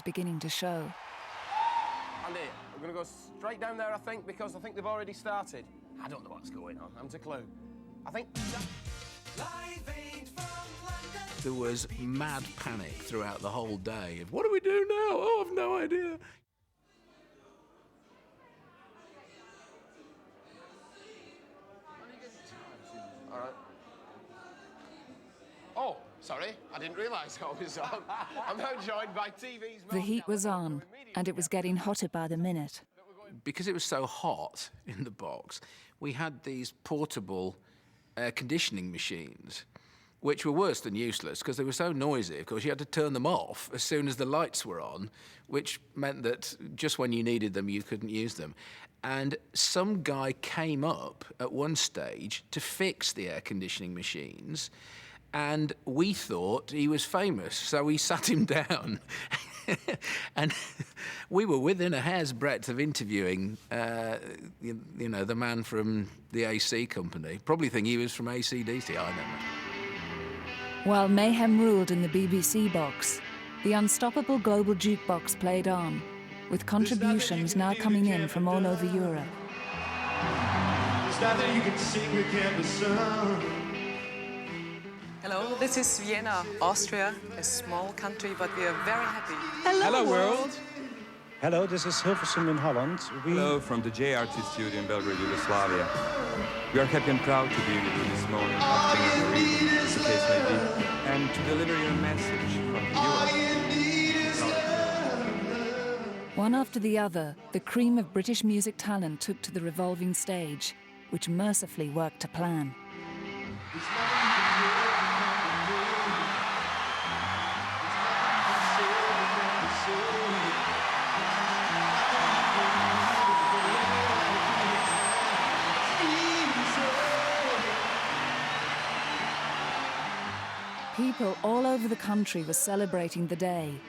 beginning to show. Andy, we're going to go straight down there, I think, because I think they've already started. I don't know what's going on. I haven't a clue. I think... There was mad panic throughout the whole day of, what do we do now? Oh, I've no idea. All right. Oh, sorry, I didn't realise I was on. I'm now joined by TV's... The heat was on, and it was getting hotter by the minute. Because it was so hot in the box, we had these portable air conditioning machines, which were worse than useless because they were so noisy. Of course, you had to turn them off as soon as the lights were on, which meant that just when you needed them, you couldn't use them. And some guy came up at one stage to fix the air conditioning machines, and we thought he was famous, so we sat him down. And we were within a hair's breadth of interviewing, you know, the man from the AC company. Probably think he was from AC/DC, I don't know. While mayhem ruled in the BBC box, the unstoppable global jukebox played on, with contributions now coming in from all over Europe. Hello, this is Vienna, Austria, a small country, but we are very happy. Hello world. Hello, this is Hilversum in Holland. Hello from the JRT studio in Belgrade, Yugoslavia. We are happy and proud to be with you this morning, afternoon, or evening, as the case may be, and to deliver you a message from Europe. One after the other, the cream of British music talent took to the revolving stage, which mercifully worked to plan. People all over the country were celebrating the day.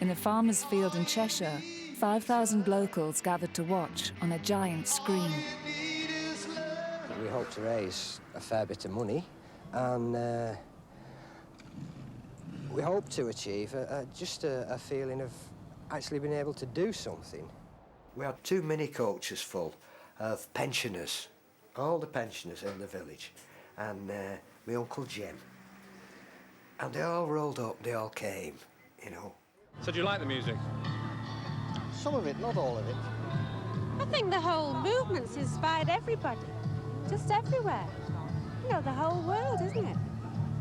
In a farmer's field in Cheshire, 5,000 locals gathered to watch on a giant screen. We hope to raise a fair bit of money, and we hope to achieve just a feeling of actually being able to do something. We had 2 mini coaches full of pensioners, all the pensioners in the village, and my Uncle Jim. And they all rolled up, they all came, you know. So do you like the music? Some of it, not all of it. I think the whole movement's inspired everybody, just everywhere. You know, the whole world, isn't it?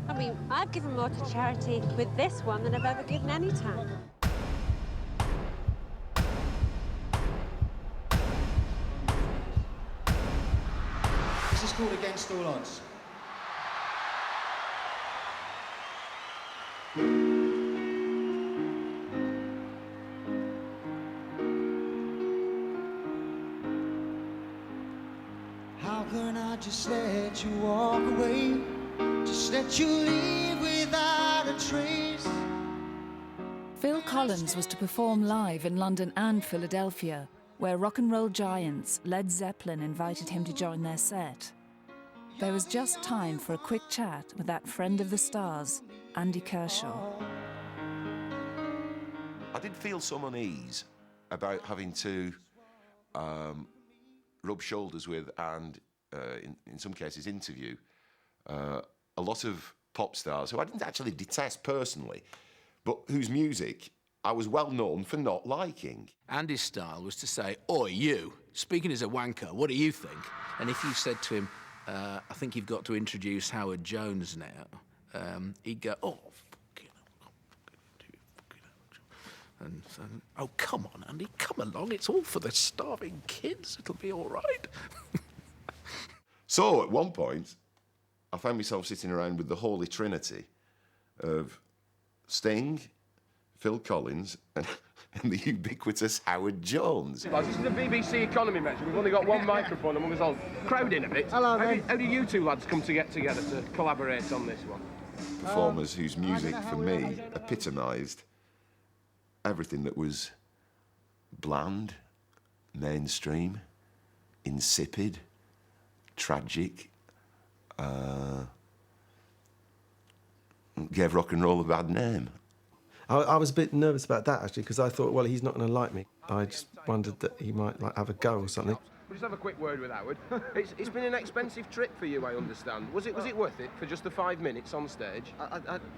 I mean, I've given more to charity with this one than I've ever given any time. This is called Against All Odds. How can I just let you walk away? Just let you leave without a trace? Phil Collins was to perform live in London and Philadelphia, where rock and roll giants Led Zeppelin invited him to join their set. There was just time for a quick chat with that friend of the stars, Andy Kershaw. I did feel some unease about having to rub shoulders with and, in some cases, interview a lot of pop stars who I didn't actually detest personally, but whose music I was well known for not liking. Andy's style was to say, "Oi, you, speaking as a wanker, what do you think?" And if you said to him, "I think you've got to introduce Howard Jones now," he'd go, "Oh, and oh, come on, Andy, come along. It's all for the starving kids. It'll be all right." So, at one point, I found myself sitting around with the Holy Trinity of Sting, Phil Collins, and the ubiquitous Howard Jones. This is a BBC economy measure. We've only got one microphone and we was all crowding a bit. Hello, how do you two lads come to get together to collaborate on this one? Performers whose music, for me, epitomised everything that was bland, mainstream, insipid, tragic, gave rock and roll a bad name. I was a bit nervous about that, actually, because I thought, well, he's not going to like me. I just wondered that he might have a go or something. We'll just have a quick word with Howard. It's been an expensive trip for you, I understand. Was it worth it for just the 5 minutes on stage?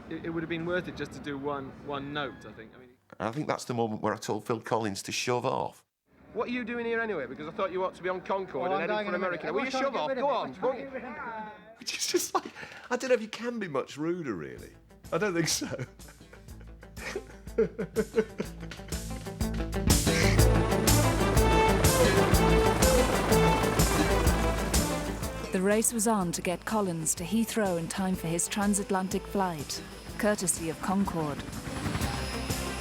It would have been worth it just to do one note, I think. I think that's the moment where I told Phil Collins to shove off. What are you doing here anyway? Because I thought you ought to be on Concorde and heading for America. Will you shove off? Go on. Which is just like, I don't know if you can be much ruder, really. I don't think so. The race was on to get Collins to Heathrow in time for his transatlantic flight, courtesy of Concorde.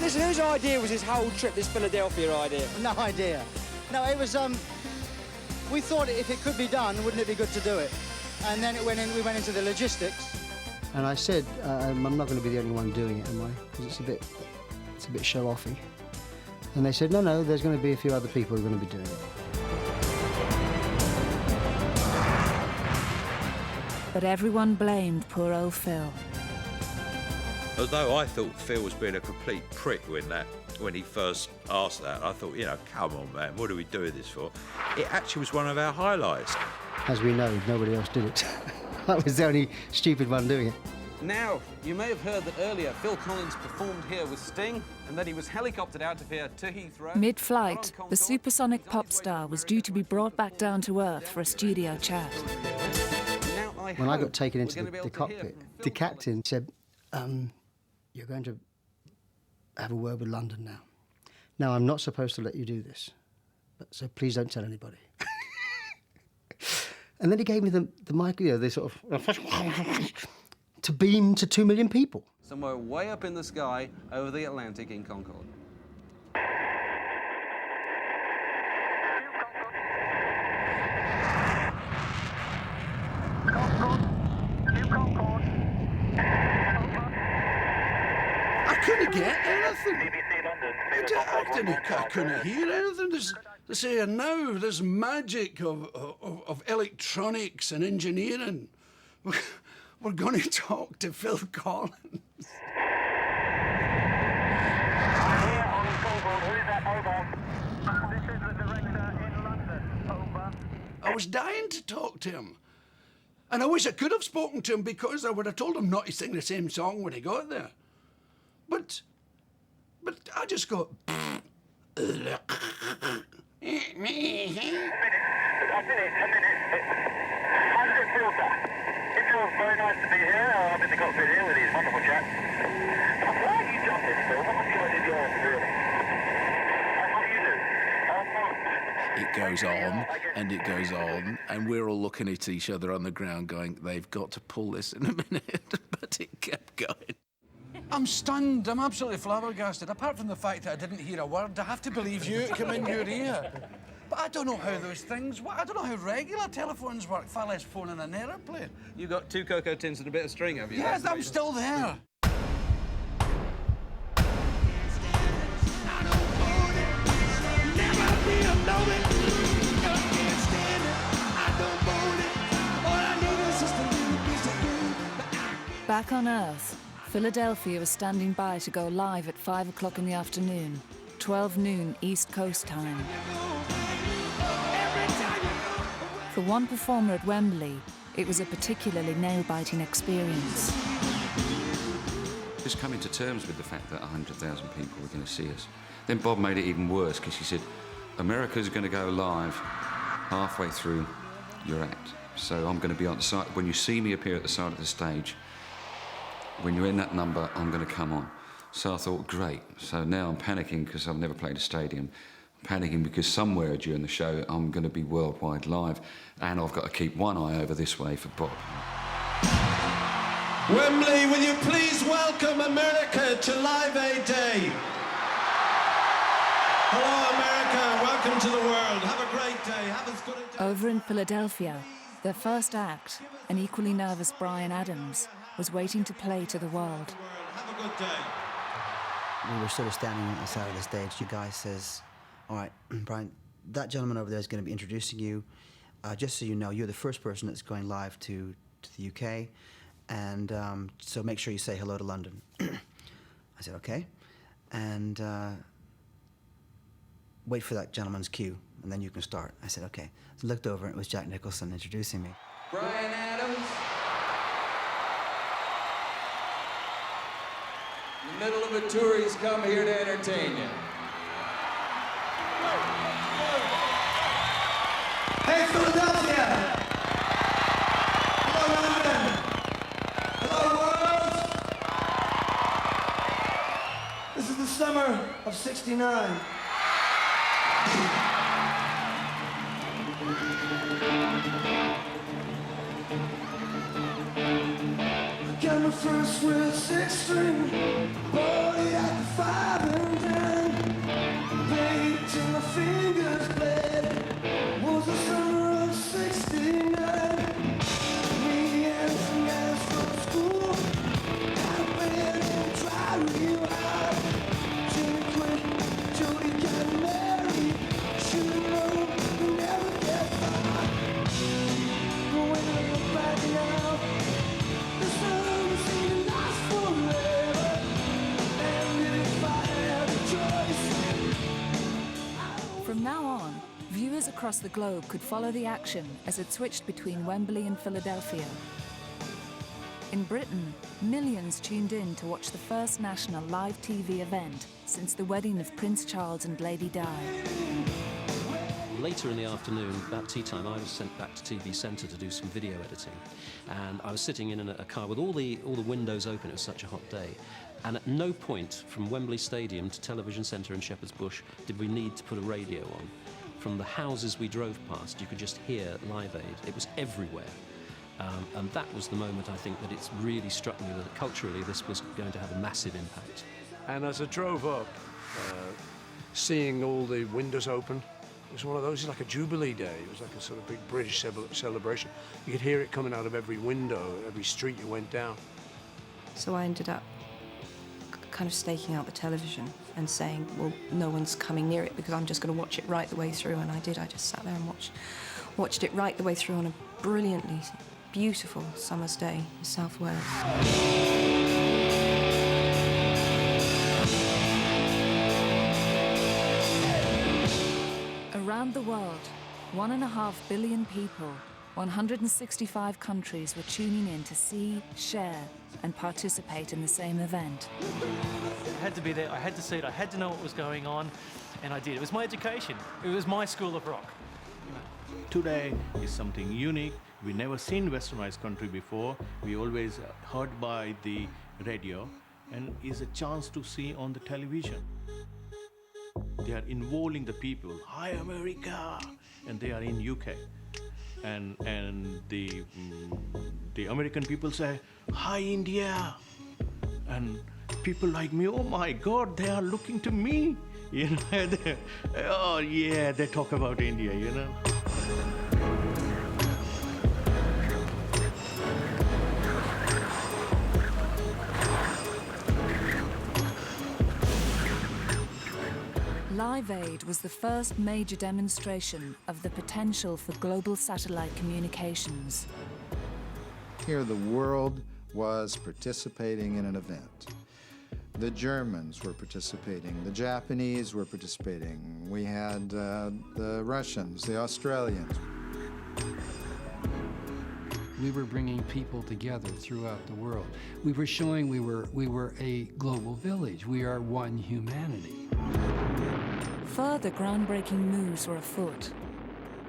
Listen, whose idea was this whole trip, this Philadelphia idea? No idea. No, it was, we thought if it could be done, wouldn't it be good to do it? And then we went into the logistics. And I said, I'm not going to be the only one doing it, am I? Because it's a bit show-offy. And they said, no, there's going to be a few other people who are going to be doing it. But everyone blamed poor old Phil. Although I thought Phil was being a complete prick when he first asked that, I thought, come on, man, what are we doing this for? It actually was one of our highlights. As we know, nobody else did it. I was the only stupid one doing it. Now, you may have heard that earlier Phil Collins performed here with Sting and that he was helicoptered out of here to Heathrow. Mid-flight, the supersonic pop star was due to be brought back down to Earth for a studio chat. When I got taken into the cockpit, the captain said, you're going to have a word with London now. Now, I'm not supposed to let you do this, so please don't tell anybody. And then he gave me the mic, they sort of, to beam to 2 million people. Somewhere way up in the sky over the Atlantic in Concorde. I couldn't get anything. I couldn't hear anything. They say now there's magic of electronics and engineering. We're going to talk to Phil Collins. I was dying to talk to him. And I wish I could have spoken to him because I would have told him not to sing the same song when he got there. But I just got... A minute. It feels very nice to be here. I'm in the cockpit here with these wonderful chaps. Why have you done this, Phil? What was the idea yours, really? What do you do? It goes on and it goes on, and we're all looking at each other on the ground going, they've got to pull this in a minute, but it kept going. I'm stunned. I'm absolutely flabbergasted. Apart from the fact that I didn't hear a word, I have to believe you. It came in your ear. But I don't know how those things work. I don't know how regular telephones work, far less phone in an aeroplane. You got 2 cocoa tins and a bit of string, have you? Yes, I'm still there. Back on Earth, Philadelphia was standing by to go live at 5 o'clock in the afternoon, 12 noon East Coast time. For one performer at Wembley, it was a particularly nail-biting experience. Just coming to terms with the fact that 100,000 people were going to see us. Then Bob made it even worse because he said, America's going to go live halfway through your act. So I'm going to be on the side. When you see me appear at the side of the stage, when you're in that number, I'm going to come on. So I thought, great. So now I'm panicking because I've never played a stadium. I'm panicking because somewhere during the show, I'm going to be worldwide live. And I've got to keep one eye over this way for Bob. Wembley, will you please welcome America to Live Aid Day? Hello, America. Welcome to the world. Have a great day. Have as good a day. Over in Philadelphia, their first act, an equally nervous Bryan Adams, was waiting to play to the world. Have a good day. We were sort of standing at the side of the stage. You guys says, all right, Bryan, that gentleman over there is going to be introducing you. Just so you know, you're the first person that's going live to the UK. And so make sure you say hello to London. I said, okay. and wait for that gentleman's cue, and then you can start. I said, okay. So I looked over, and it was Jack Nicholson introducing me. Bryan Adams. In the middle of a tour, he's come here to entertain you. Hey, Philadelphia! Hello, London! Hello, world! This is the summer of '69. Got my first real six-string, body at the 5 and 10. Played till my fingers bled. Was the summer of '69. Me and some guys from school had a band and tried real hard. Jimmy quit, Jody got married. Should've known we'd never get far. But when I look back now, the summer seemed to last forever. And if I had a choice. From now on, viewers across the globe could follow the action as it switched between Wembley and Philadelphia. In Britain, millions tuned in to watch the first national live TV event since the wedding of Prince Charles and Lady Di. Later in the afternoon, about tea time, I was sent back to TV Centre to do some video editing. And I was sitting in a car with all the windows open. It was such a hot day. And at no point from Wembley Stadium to Television Centre in Shepherd's Bush did we need to put a radio on. From the houses we drove past, you could just hear Live Aid. It was everywhere. And that was the moment, I think, that it's really struck me that culturally this was going to have a massive impact. And as I drove up, seeing all the windows open, it was one of those, it was like a Jubilee day. It was like a sort of big British celebration. You could hear it coming out of every window, every street you went down. So I ended up kind of staking out the television and saying, well, no one's coming near it because I'm just going to watch it right the way through. And I did. I just sat there and watched it right the way through on a brilliantly beautiful summer's day in South Wales. Around the world, 1.5 billion people, 165 countries were tuning in to see, share, and participate in the same event. I had to be there, I had to see it, I had to know what was going on, and I did. It was my education. It was my school of rock. Today is something unique. We never seen westernized country before. We always heard by the radio, and is a chance to see on the television. They are involving the people. Hi, America! And they are in UK. And the American people say, hi, India! And people like me, oh my God, they are looking to me. You know, oh yeah, they talk about India, you know. Live Aid was the first major demonstration of the potential for global satellite communications. Here the world was participating in an event. The Germans were participating, the Japanese were participating, we had the Russians, the Australians. We were bringing people together throughout the world. We were showing we were a global village. We are one humanity. Further groundbreaking moves were afoot.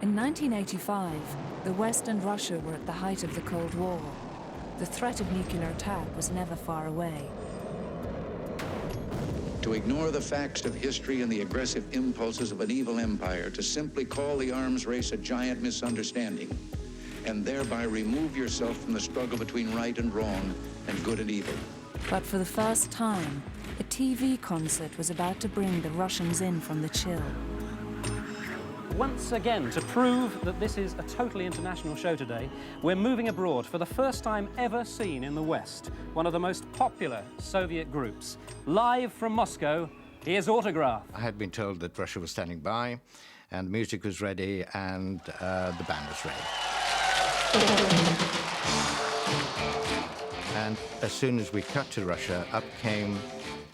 In 1985, the West and Russia were at the height of the Cold War. The threat of nuclear attack was never far away. To ignore the facts of history and the aggressive impulses of an evil empire, to simply call the arms race a giant misunderstanding, and thereby remove yourself from the struggle between right and wrong and good and evil. But for the first time, a TV concert was about to bring the Russians in from the chill. Once again, to prove that this is a totally international show today, we're moving abroad for the first time ever seen in the West. One of the most popular Soviet groups. Live from Moscow, here's Autograph. I had been told that Russia was standing by, and the music was ready, and the band was ready. And as soon as we cut to Russia, up came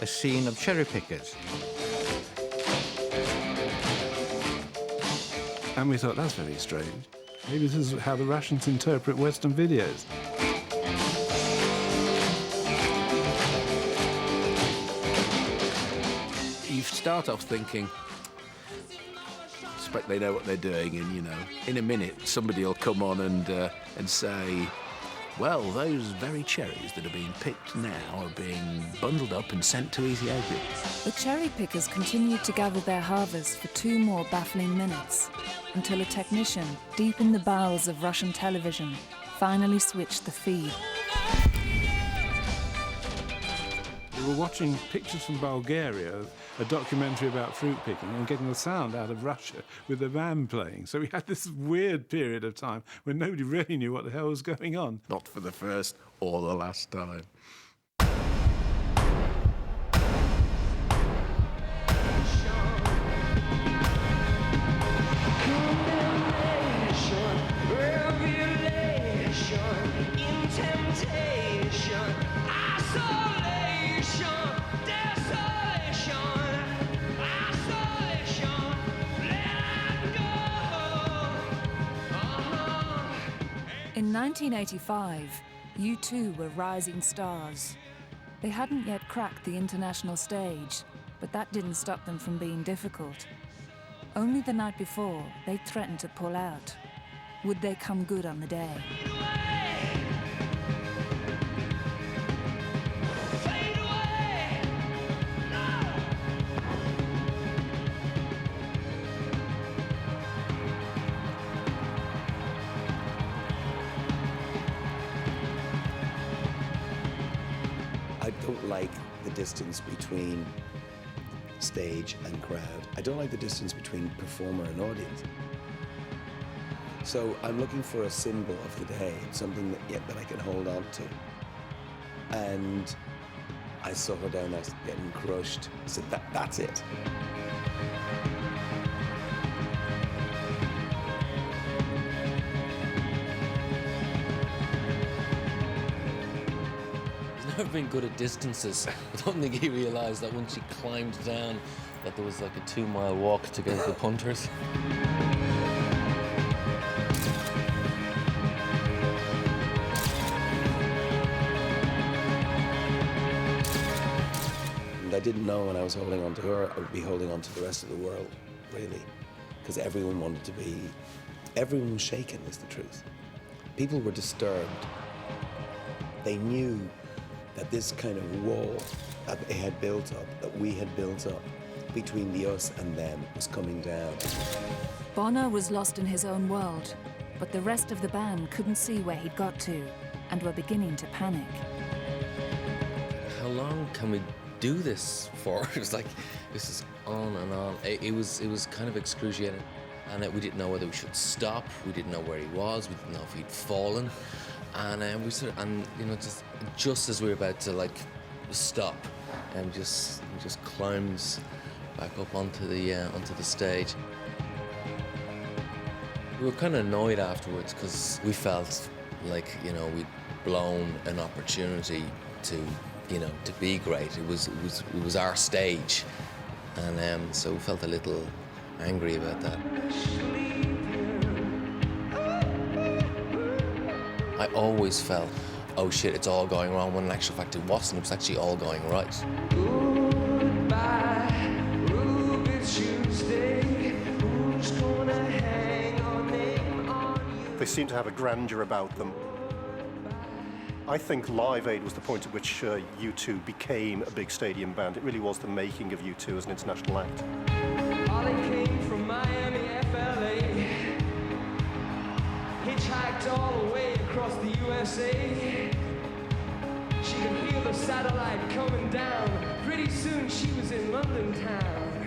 a scene of cherry pickers. And we thought, that's very strange. Maybe this is how the Russians interpret Western videos. You start off thinking, I expect they know what they're doing, and you know, in a minute somebody will come on and say, well, those very cherries that are being picked now are being bundled up and sent to Ethiopia. The cherry pickers continued to gather their harvest for 2 more baffling minutes, until a technician, deep in the bowels of Russian television, finally switched the feed. We were watching Pictures from Bulgaria, a documentary about fruit picking, and getting the sound out of Russia with the band playing. So we had this weird period of time when nobody really knew what the hell was going on. Not for the first or the last time. In 1985, U2 were rising stars. They hadn't yet cracked the international stage, but that didn't stop them from being difficult. Only the night before, they threatened to pull out. Would they come good on the day? I don't like the distance between stage and crowd. I don't like the distance between performer and audience. So I'm looking for a symbol of the day, something that I can hold on to. And I saw her down there getting crushed. I said, that's it. Never been good at distances. I don't think he realised that once he climbed down that there was like a 2-mile walk to get to the punters. And I didn't know when I was holding on to her, I would be holding on to the rest of the world, really. Because everyone wanted to be, everyone was shaken, is the truth. People were disturbed. They knew that this kind of wall that they had built up, that we had built up between the us and them, was coming down. Bono was lost in his own world, but the rest of the band couldn't see where he'd got to and were beginning to panic. How long can we do this for? It was like, this is on and on. It was kind of excruciating. And we didn't know whether we should stop. We didn't know where he was. We didn't know if he'd fallen. And we sort of, and you know, just as we were about to like stop, and just climbs back up onto the stage. We were kind of annoyed afterwards because we felt like, you know, we'd blown an opportunity to, you know, to be great. It was our stage, and so we felt a little angry about that. I always felt, oh shit, it's all going wrong, when in actual fact it wasn't. It was actually all going right. They seem to have a grandeur about them. I think Live Aid was the point at which U2 became a big stadium band. It really was the making of U2 as an international act. Ollie came from Miami, FLA. Hitchhiked all the way across the USA. She could hear the satellite coming down. Pretty soon she was in London town.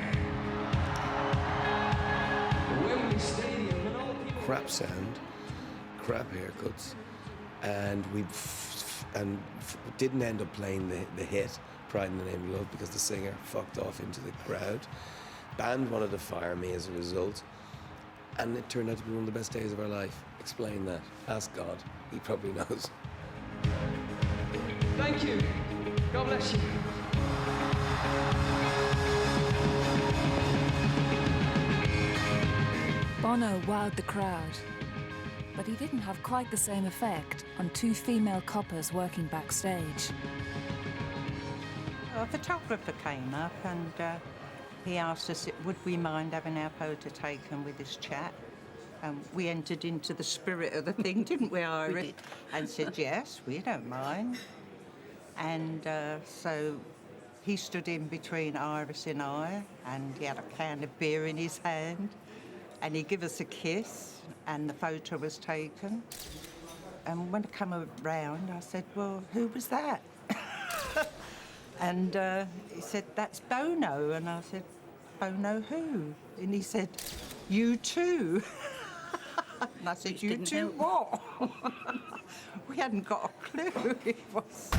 Wembley Stadium and all people... Crap sound, crap haircuts, and didn't end up playing the hit Pride in the Name of Love because the singer fucked off into the crowd. Band wanted to fire me as a result, and it turned out to be one of the best days of our life. Explain that. Ask God. He probably knows. Thank you. God bless you. Bono wowed the crowd. But he didn't have quite the same effect on two female coppers working backstage. A photographer came up and he asked us would we mind having our photo taken with this chap. We entered into the spirit of the thing, didn't we, Iris? We did. And said, yes, we don't mind. And so he stood in between Iris and I, and he had a can of beer in his hand, and he gave us a kiss, and the photo was taken. And when I come around, I said, well, who was that? And he said, that's Bono. And I said, Bono who? And he said, you too. And I said, you too what? We hadn't got a clue. It was...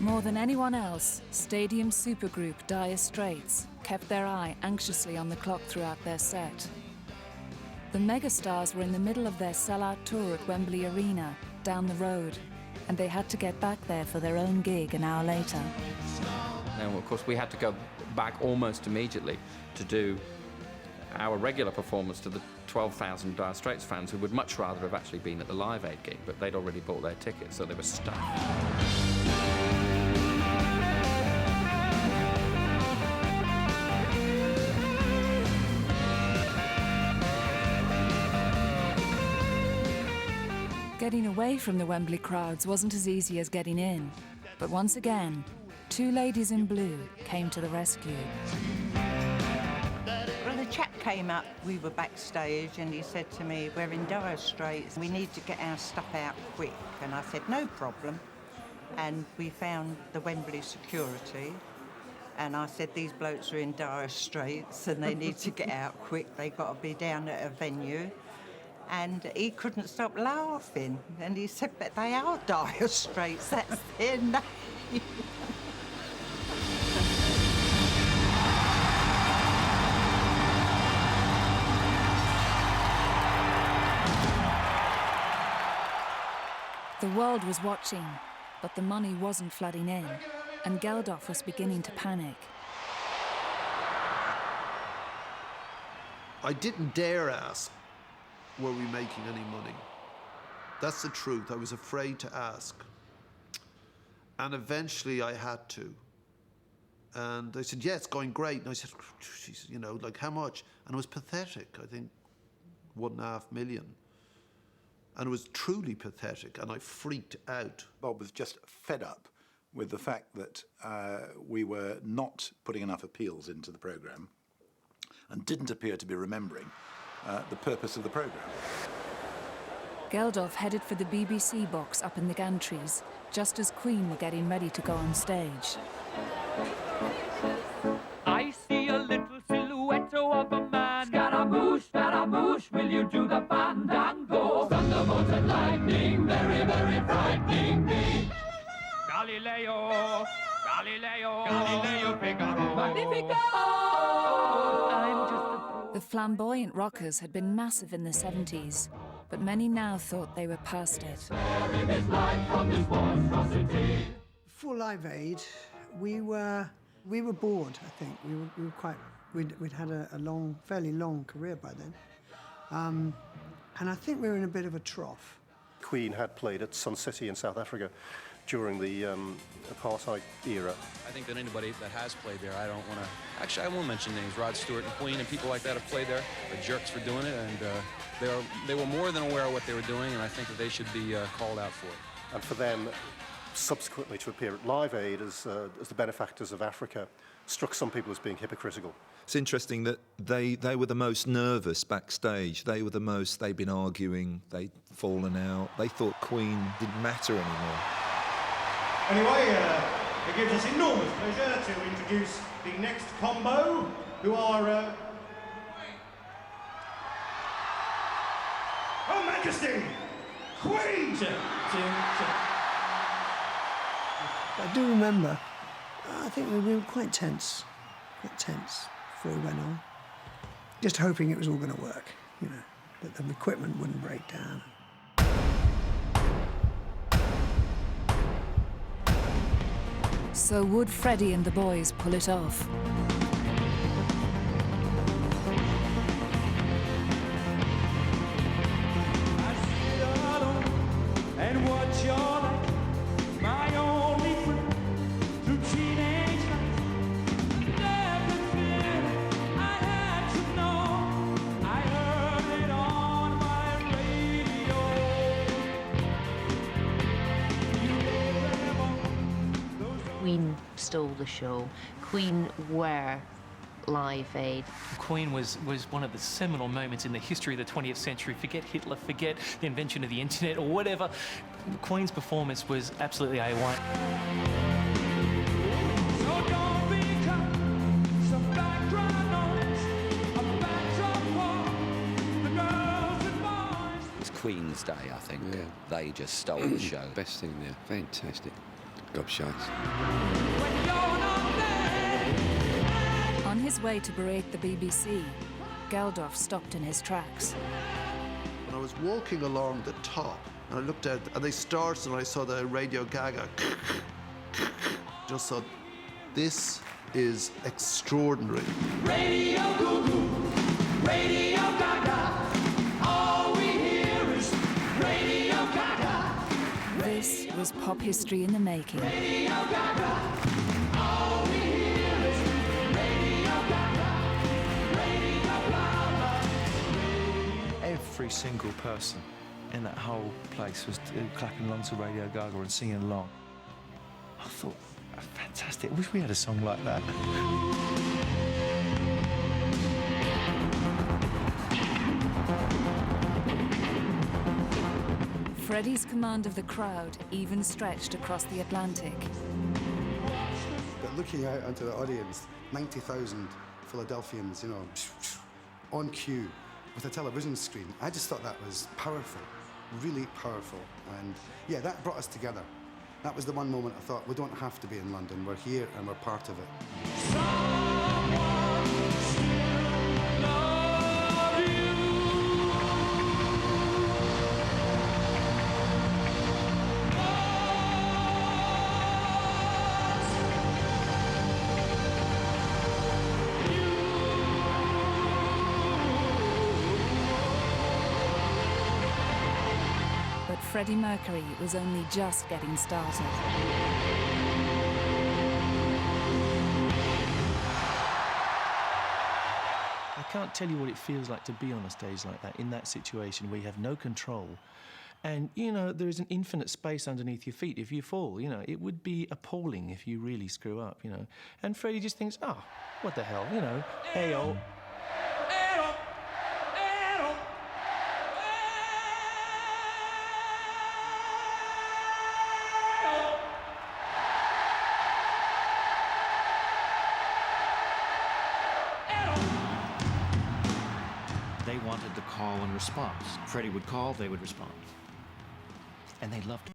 More than anyone else, Stadium supergroup Dire Straits kept their eye anxiously on the clock throughout their set. The megastars were in the middle of their sellout tour at Wembley Arena, down the road, and they had to get back there for their own gig an hour later. Now, of course, we had to go back almost immediately to do our regular performance to the 12,000 Dire Straits fans who would much rather have actually been at the Live Aid gig, but they'd already bought their tickets, so they were stuffed. Getting away from the Wembley crowds wasn't as easy as getting in, but once again, two ladies in blue came to the rescue. Well, the chap came up, we were backstage, and he said to me, we're in dire straits, we need to get our stuff out quick. And I said, no problem. And we found the Wembley security, and I said, these blokes are in dire straits and they need to get out quick, they've got to be down at a venue. And he couldn't stop laughing. And he said, but they are Dire Straits, that's their name. The world was watching, but the money wasn't flooding in, and Geldof was beginning to panic. I didn't dare ask, were we making any money? That's the truth. I was afraid to ask. And eventually I had to. And they said, yeah, it's going great. And I said, geez, you know, like how much? And it was pathetic. I think 1.5 million. And it was truly pathetic, and I freaked out. Bob was just fed up with the fact that we were not putting enough appeals into the programme and didn't appear to be remembering the purpose of the programme. Geldof headed for the BBC box up in the gantries, just as Queen were getting ready to go on stage. I see a little silhouette of a man. Scaramouche, Scaramouche, will you do the fandango? Thunderbolts and lightning, very, very frightening me. Galileo, Galileo, Galileo Figaro. Magnifico! I'm just a... The flamboyant rockers had been massive in the 70s, but many now thought they were past it. For Live Aid, we were bored, I think. We were quite... We'd had a fairly long career by then. And I think we were in a bit of a trough. Queen had played at Sun City in South Africa during the apartheid era. I think that anybody that has played there, I don't want to... Actually, I won't mention names. Rod Stewart and Queen and people like that have played there. They're jerks for doing it, and they were more than aware of what they were doing, and I think that they should be called out for it. And for them, subsequently to appear at Live Aid as the benefactors of Africa, struck some people as being hypocritical. It's interesting that they were the most nervous backstage. They were the most, they'd been arguing, they'd fallen out. They thought Queen didn't matter anymore. Anyway, it gives us enormous pleasure to introduce the next combo, who are Her Majesty, Queen! I do remember I think we were quite tense before we went on. Just hoping it was all going to work, you know, that the equipment wouldn't break down. So would Freddie and the boys pull it off? And what you're like, my only friend through teenage life. Everything I had to know, I heard it on my radio. Queen stole the show. Queen were Live Aid. Queen was one of the seminal moments in the history of the 20th century. Forget Hitler, forget the invention of the internet or whatever. Queen's performance was absolutely A1. It's Queen's Day, I think. Yeah. They just stole the show. Best thing there. Fantastic. Gobshites. On his way to berate the BBC, Geldof stopped in his tracks. When I was walking along the top, and I looked out, and they started, and I saw the Radio Gaga. Just thought, this is extraordinary. Radio Goo-Goo, Radio Gaga, all we hear is Radio Gaga. This was pop history in the making. Radio Gaga, all we hear is Radio Gaga, Radio Gaga. Every single person in that whole place was clapping along to Radio Gaga and singing along. I thought, fantastic. I wish we had a song like that. Freddie's command of the crowd even stretched across the Atlantic. But looking out onto the audience, 90,000 Philadelphians, you know, on cue with a television screen, I just thought that was powerful, really powerful. And yeah, that brought us together. That was the one moment I thought, we don't have to be in London, we're here and we're part of it. But Freddie Mercury was only just getting started. I can't tell you what it feels like to be on a stage like that, in that situation where you have no control. And, you know, there is an infinite space underneath your feet. If you fall, you know, it would be appalling if you really screw up, you know. And Freddie just thinks, oh, what the hell, you know, hey-oh. They wanted the call and response. Freddie would call, they would respond. And they loved it.